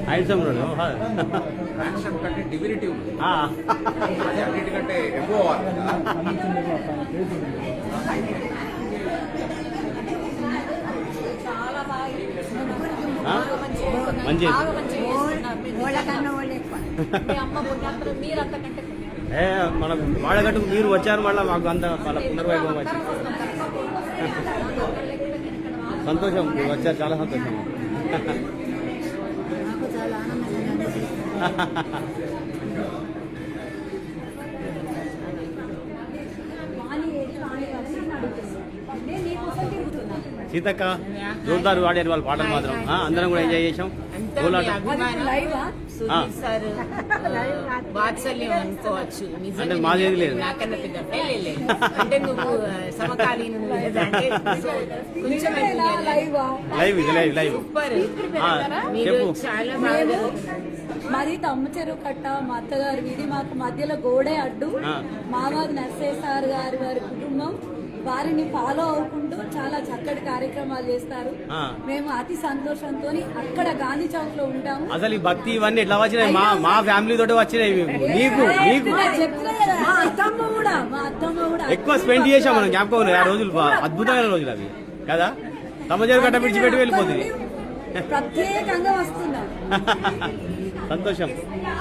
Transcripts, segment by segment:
Handsome handsome కంటే divinity ఉంది. అది అన్నిటికంటే ఎక్కువ మంచి మన వాడగట్టుకు మీరు వచ్చారు, మళ్ళీ మాకు అంత వాళ్ళ పునర్వైభవం వచ్చింది. సంతోషం, మీరు వచ్చారు, చాలా సంతోషం. సీతక్క జోర్దారు వాడారు వాళ్ళ పాటలు మాత్రం, అందరం కూడా ఎంజాయ్ చేసాం. వాత్సల్యం అనుకోవచ్చు, అంటే మాదేది లేదు, నాకన్నా పెద్ద అంటే నువ్వు సమకాలీన లైవ్ ఇది లైవ్ లైవ్ సూపర్. చెప్పు. చాలా బాగా మాది తమ్మ చెరువు కట్ట, మా అత్తగారు వీధి, మాకు మధ్యలో గోడే అడ్డు. మావాది నర్సయ్య సార్ గారి వారి కుటుంబం, వారిని ఫాలో అవ్వకుంటూ చాలా చక్కటి కార్యక్రమాలు చేస్తారు. మేము అతి సంతోషంతో అక్కడ గాంధీ చౌక్ లో ఉంటాము. అసలు ఈ భక్తి ఇవన్నీ ఎట్లా వచ్చినాయి? మా ఫ్యామిలీ తోటి వచ్చినాయి. మీకు మా అత్తమ్మ కూడా ఎక్కువ స్పెండ్ చేసాం మనం, జ్ఞాపకం ఆ రోజులు అద్భుతమైన రోజులు అవి కదా. తమజేరు గట్ట విడిచిపెట్టి వెళ్ళిపోతుంది. ప్రత్యేకంగా వస్తున్నాం. సంతోషం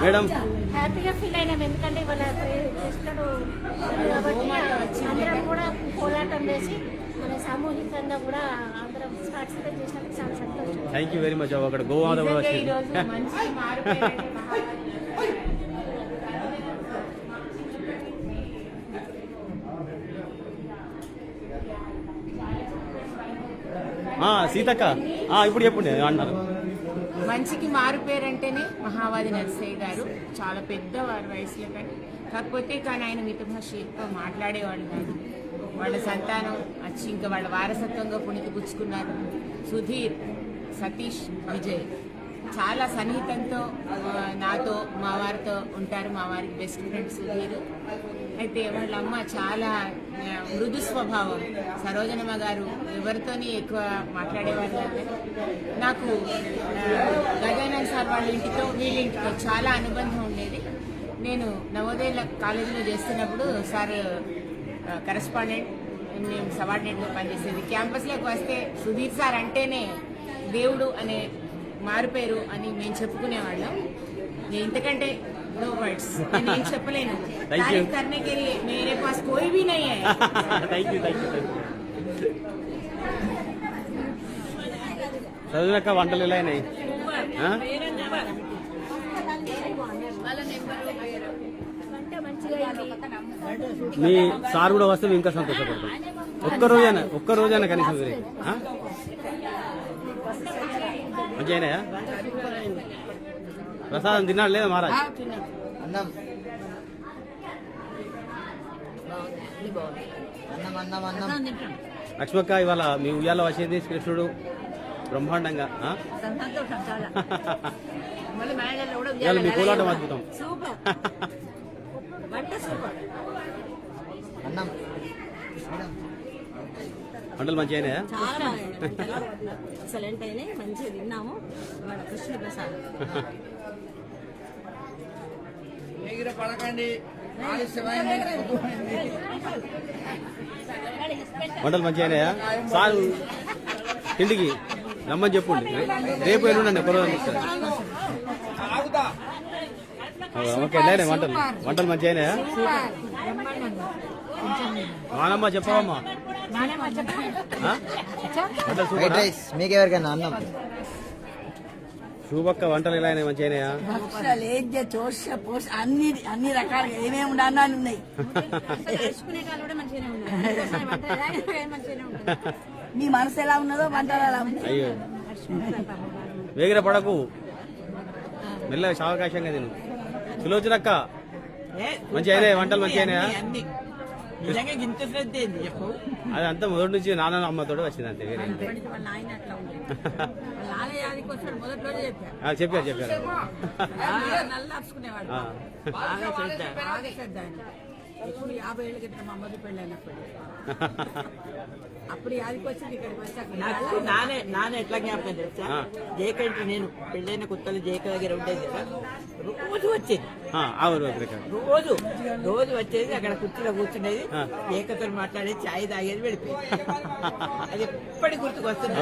మేడం, హ్యాపీగా ఫీల్ అయినాం. ఎందుకంటే ఇవాళ కృష్ణుడు అందరం కూడా పోరాటం చేసి మన సామూహికంగా కూడా అందరం పార్టిసిపేట్ చేసినందుకు చాలా సంతోషం. Thank you very much. అక్కడ గోవా కూడా వచ్చింది. సీతక్క ఇప్పుడు చెప్పండి అన్నారు. మంచికి మారు పేరంటేనే మహావాది నర్సయ్య గారు. చాలా పెద్దవారు వయసులో, కాకపోతే ఆయన మిత భాష ఎక్కువ మాట్లాడేవాళ్ళు కాదు. వాళ్ళ సంతానం వచ్చి ఇంకా వాళ్ళ వారసత్వంగా పుణికిపుచ్చుకున్నారు. సుధీర్, సతీష్, విజయ్ చాలా సన్నిహితంతో నాతో మా వారితో ఉంటారు. మా వారికి బెస్ట్ ఫ్రెండ్ సుధీర్. అయితే వాళ్ళ అమ్మ చాలా మృదు స్వభావం. సరోజనమ్మ గారు ఎవరితోని ఎక్కువ మాట్లాడేవాళ్ళు అంటే నాకు గజానన్ సార్ వాళ్ళ ఇంటితో వీళ్ళింటితో చాలా అనుబంధం ఉండేది. నేను నవోదయ కాలేజీలో చేస్తున్నప్పుడు సార్ కరెస్పాండెంట్, మేము సబార్డినేట్గా పనిచేసేది. క్యాంపస్లోకి వస్తే సుధీర్ సార్ అంటేనే దేవుడు అనే మారుపేరు అని మేము చెప్పుకునేవాళ్ళం. ఇంతకంటే नो वर्ड्स నేను చెప్పలేను. तारीफ करने के लिए मेरे पास कोई भी नहीं है. Thank you. చదువునక్క వంటలు ఎలా అయినాయి? మీ సార్ కూడా వస్తే ఇంకా సంతోషపడతాం. ఒక్క రోజైనా కనీసం మంచిగా అయినాయా? ప్రసాదం తిన్నాడు లేదా మహారాజ్? లక్ష్మక్క ఇవాళ మీ ఉయ్యాల వచ్చేది కృష్ణుడు బ్రహ్మాండంగా. ఇవాళ మీ కోలాటం అద్భుతం. వంటలు మంచిగా అయినాయా? ఎక్సలెంట్ అయినాయి, మంచిగా తిన్నాము. కృష్ణ ప్రసాద్ వంటలు మంచిగా అయినాయా? సార్ ఇంటికి రమ్మని చెప్పండి, రేపు ఎల్లుండండి ఒక రోజు ఇస్తారు. ఓకే వెళ్ళాయి వంటలు మంచిగా అయినాయా? నానమ్మ చెప్పవమ్మా, వంటలు సూపర్. మీకెవరికైనా అన్నం శుభక్క వంటలు ఎలా అయినాయి, మంచిగా అయినాయా? భక్షాలు ఏంటి చోష పోష అన్ని రకాలుగా ఏమేమి ఉండాలని ఉన్నాయి. మీ మనసు ఎలా ఉన్నదో వంటలు ఎలా ఉన్నాయి. అయ్యో వేగిర పడకు, మెల్లగా సావకాశంగా తిను. సులోచనక్క మంచిగా అయినాయి వంటలు, మంచిగా అయినాయా? అది అంతా మొదటి నుంచి నాన్న అమ్మతో వచ్చింది అంతే, వేరే ఏం లేదు. చెప్పారు చెప్పారు. ఇప్పుడు 50 ఏళ్ళ క్రితం మా అమ్మది పెళ్ళి అయినప్పుడు అప్పుడు యాదికి వచ్చింది ఇక్కడికి వచ్చాక నాకు నాన్న ఎట్లా జ్ఞాపకం తెలుసా, జేక ఇంటి నేను పెళ్ళైన కొత్తలు జేక దగ్గర ఉండేది కదా, రోజు వచ్చేది. రోజు వచ్చేది, అక్కడ కుర్చీలో కూర్చునేది, జేకతో మాట్లాడేది, చాయ్ తాగేది, వెళ్ళిపోయింది. అది ఎప్పటికి గుర్తుకు వస్తుంది.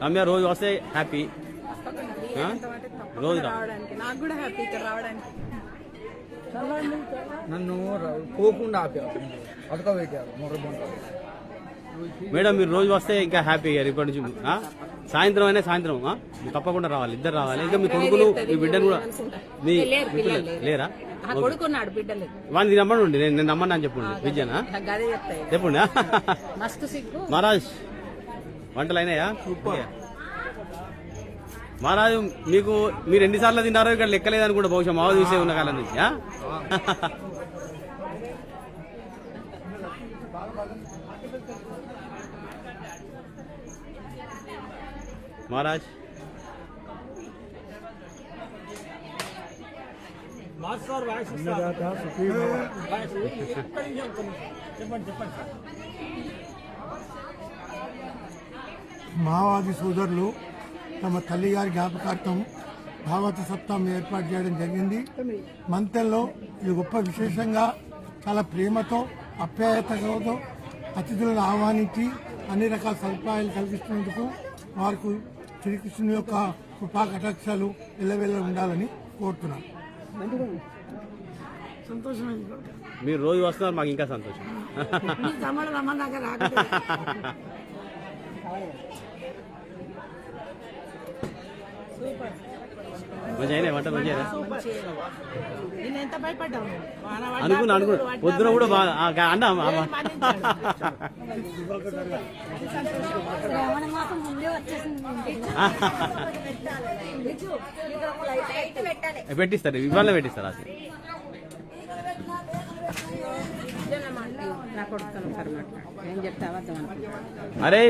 రమ్య రోజు వస్తే హ్యాపీ, రోజు నాకు కూడా హ్యాపీ ఇక్కడ రావడానికి. నన్ను పోకుండా ఆపారు, అడకబెట్టారు మేడం. మీరు రోజు వస్తే ఇంకా హ్యాపీ ఇప్పటి నుంచి. సాయంత్రం అయినా సాయంత్రం మీరు తప్పకుండా రావాలి, ఇద్దరు రావాలి. ఇంకా మీ కొడుకులు మీ బిడ్డను కూడా మీ లేరా? కొడుకున్నాడు, బిడ్డలు వాడిని నమ్మనండి, నేను నమ్మను అని చెప్పండి. విజయనా చెప్పండి. మస్తు సిగ్గు. మహారాజ్ వంటలు అయినాయా? మహారాజు మీకు మీరు ఎన్నిసార్లు తిన్నారో ఇక్కడ లెక్కలేదని కూడా బహుశా మావ చూసే ఉన్న కాలం నుంచి. మహారాజ్ మావోవాది సోదరులు తమ తల్లిగారి జ్ఞాపకార్థం భాగవత సప్తాహం ఏర్పాటు చేయడం జరిగింది. మంతెల్లో ఇది గొప్ప విశేషంగా చాలా ప్రేమతో ఆప్యాయతతో అతిథులను ఆహ్వానించి అన్ని రకాల సదుపాయాలు కల్పిస్తున్నందుకు వారికి శ్రీకృష్ణుని యొక్క కృపా కటాక్షాలు ఎల్లవెల్ల ఉండాలని కోరుతున్నాను. మీరు రోజు వస్తున్నారు, మాకు ఇంకా సంతోషం. మంచిగా అయినా వంటలు మంచిగా అనుకున్నా పొద్దున కూడా బాగా అన్నా. శ్రావణ మాసం ముందే వచ్చేసింది. పెట్టిస్తారు, ఇవాళ పెట్టిస్తారు. అసలు అరే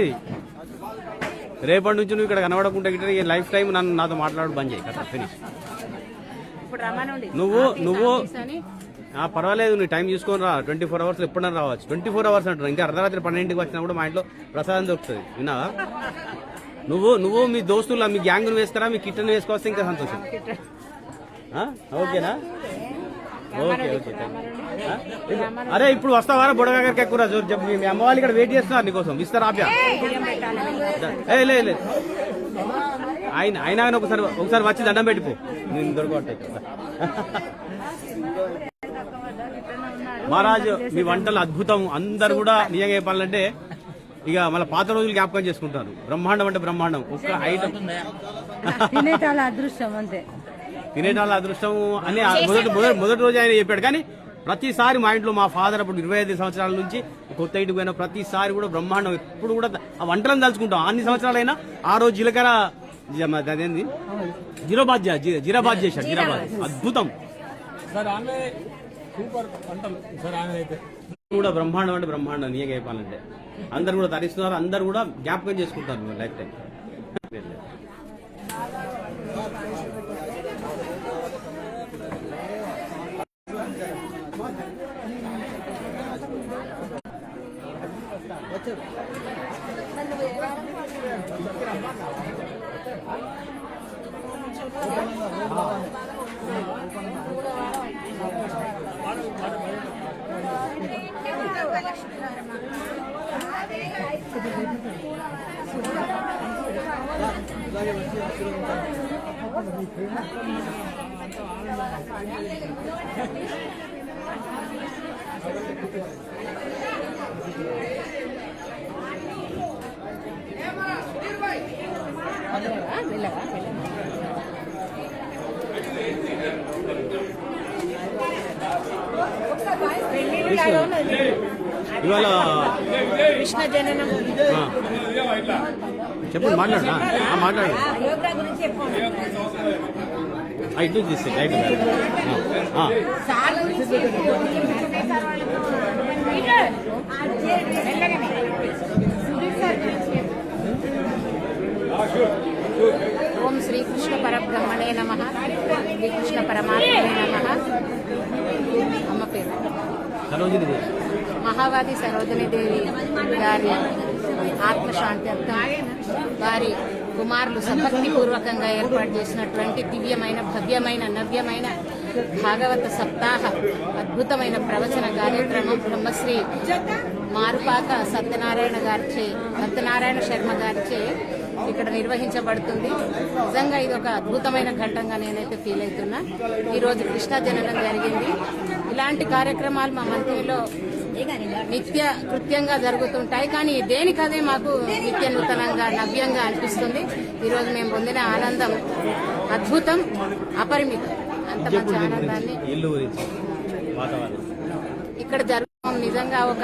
రేపటి నుంచి నువ్వు ఇక్కడ కనబడకుండా గిట్ట లైఫ్ టైం నాతో మాట్లాడు బంద్ చేయి కదా, ఫినిష్. నువ్వు పర్వాలేదు, నీ టైం చూసుకొని రా. 24 అవర్స్ ఎప్పుడైనా రావచ్చు. 24 అవర్స్ అంటున్నావు. ఇంకా అర్ధరాత్రి 12ంటికి వచ్చినా కూడా మా ఇంట్లో ప్రసాదం దొరుకుతుంది, విన్నావా? నువ్వు మీ దోస్తులు మీ గ్యాంగ్ను వేసుకురా, మీ కిట్టను వేసుకొస్తే ఇంకా సంతోషం. ఓకేనా? Okay okay. అరే ఇప్పుడు వస్తావా బుడగారికి ఎక్కువ చెప్పు. మీ అమ్మ వాళ్ళు ఇక్కడ వెయిట్ చేస్తున్నారు నీకోసం. ఇస్తారు ఆప్యా? లేదు ఆయన ఒకసారి వచ్చి దండం పెట్టిపో, నేను దొరకట్టు. మహారాజు మీ వంటలు అద్భుతం. అందరు కూడా నిజంగా చెప్పాలంటే ఇక మళ్ళీ పాత రోజులు జ్ఞాపకం చేసుకుంటారు. బ్రహ్మాండం అంటే బ్రహ్మాండం. ఒక్క ఐటమ్ తినేటాల అదృష్టం అంతే. తినేటాల అదృష్టం అని మొదటి రోజు ఆయన చెప్పాడు. కానీ ప్రతిసారి మా ఇంట్లో మా ఫాదర్ అప్పుడు 25 సంవత్సరాల నుంచి కొత్త ఇంటికి పోయిన ప్రతిసారి కూడా బ్రహ్మాండం. ఎప్పుడు కూడా ఆ వంటలను తలుచుకుంటాం. అన్ని సంవత్సరాలైనా ఆ రోజు జీలకర్ర అదేంది జీరాబాద్ చేశాడు. జీరాబాద్ అద్భుతం కూడా. బ్రహ్మాండం అంటే బ్రహ్మాండం. నిజంగా చెప్పాలంటే అందరు కూడా తరిస్తున్నారు, అందరు కూడా జ్ఞాపకం చేసుకుంటారు లైఫ్ టైం. ఇవాళ కృష్ణ జననం ఆ. చెప్పండి మాట్లాడు మాట్లాడు ఇటు తీస్తే రైట్ సార్ గురించి సుధీర్ సార్ గురించి ఓం శ్రీకృష్ణ పరబ్రహ్మణే నమః, శ్రీకృష్ణ పరమాత్మనే నమః. అమ్మ పేరు సరోజిని మహావాది సరోజినీదేవి గారి ఆత్మశాంత్యర్థం వారి కుమారులు సభక్తిపూర్వకంగా ఏర్పాటు చేసినటువంటి దివ్యమైన భవ్యమైన నవ్యమైన భాగవత సప్తాహ అద్భుతమైన ప్రవచన కార్యక్రమం బ్రహ్మశ్రీ మారుపాక సత్యనారాయణ శర్మ గారిచే ఇక్కడ నిర్వహించబడుతుంది. నిజంగా ఇది ఒక అద్భుతమైన ఘట్టంగా నేనైతే ఫీల్ అవుతున్నా. ఈరోజు కృష్ణ జననం జరిగింది. ఇలాంటి కార్యక్రమాలు మా మంత్రిలో నిత్య కృత్యంగా జరుగుతుంటాయి, కానీ దేనికదే మాకు నిత్య నూతనంగా నవ్యంగా అనిపిస్తుంది. ఈరోజు మేము పొందిన ఆనందం అద్భుతం, అపరిమితం. అంత మంచి ఆనందాన్ని ఇల్లు గురించి వాతావరణం ఇక్కడ జరుగుతుంది. నిజంగా ఒక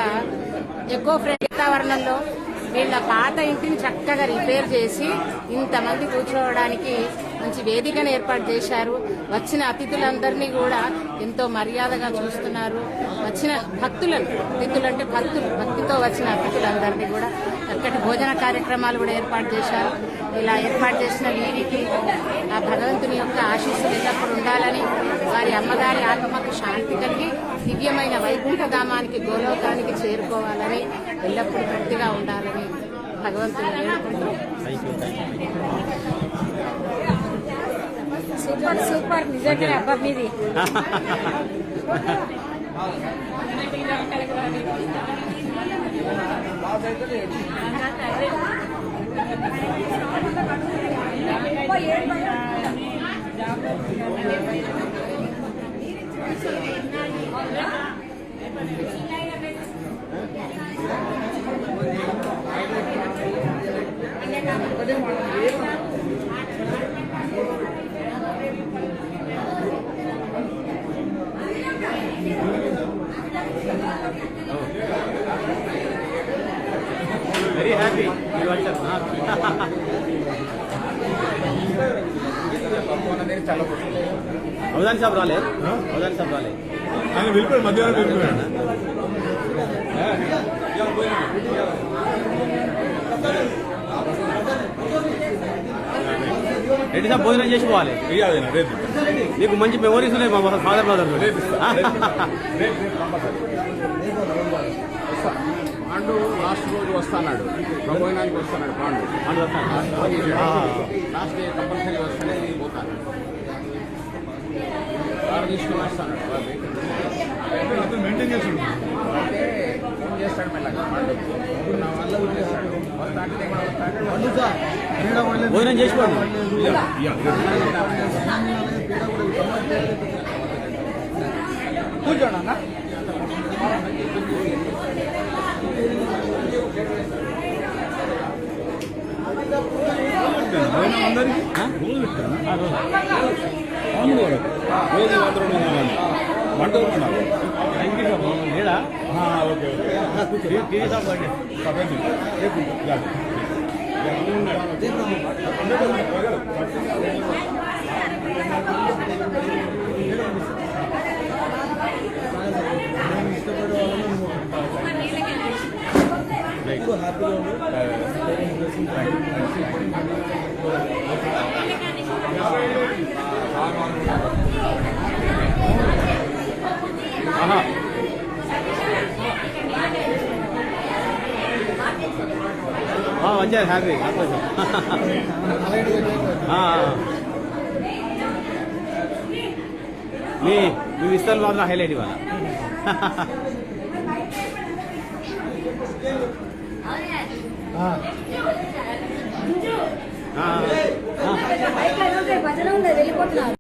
ఎకో ఫ్రెండ్లీ వాతావరణంలో వీళ్ళ పాత ఇంటిని చక్కగా రిపేర్ చేసి ఇంతమంది కూర్చోవడానికి మంచి వేదికను ఏర్పాటు చేశారు. వచ్చిన అతిథులందరినీ కూడా ఎంతో మర్యాదగా చూస్తున్నారు. వచ్చిన అతిథులంటే భక్తితో వచ్చిన అతిథులందరినీ కూడా చక్కటి భోజన కార్యక్రమాలు కూడా ఏర్పాటు చేశారు. ఇలా ఏర్పాటు చేసిన వీరికి ఆ భగవంతుని యొక్క ఆశీస్సులు ఎల్లప్పుడు ఉండాలని, వారి అమ్మగారి ఆత్మకు శాంతి కలిగి దివ్యమైన వైకుంఠధామానికి గోలోకానికి చేరుకోవాలని, ఎల్లప్పుడూ తృప్తిగా ఉండాలని భగవంతుని వేడుకుంటున్నాం. సూపర్ నిజంగా అబ్బా మీది. వెరీ హ్యాపీ మీరు వచ్చారు. అవధాని సాబ్ రాలే ఆయన వెళ్ళిపోయాడు, మధ్యాహ్నం వెళ్ళిపోయాడు. రెడ్డి సాబ్ భోజనం చేసుకోవాలి. రేపు నీకు మంచి మెమోరీస్ ఉన్నాయి మా ఫాదర్ మదర్. పాండు లాస్ట్ రోజు వస్తాడు, ప్రబోధనానికి వస్తున్నాడు పాండు. లాస్ట్ డే కంపల్సరీ వస్తేనే పోతాను. కారు తీసుకుని వస్తాడు, మెయింటైన్ చేసి అంటే ఫోన్ చేస్తాడు మెల్లగా పాండు. ఇప్పుడు నా వల్ల వదిలేస్తాడు, వస్తాంటే వస్తాడు. భోజనం చేసుకోండి. కూర్చోండి అన్న. అందరికీ రోజు పెట్టాను. అవును కూడా రోజు వందలు వంటలు లేదా ఓకే టీవీ సాబ్ బర్త్డే. వచ్చారు హ్యాపీ. మీ విస్తలు మాత్రం హైలైట్ ఇవాళ. భజన ఉంది, వెళ్ళిపోతున్నారు.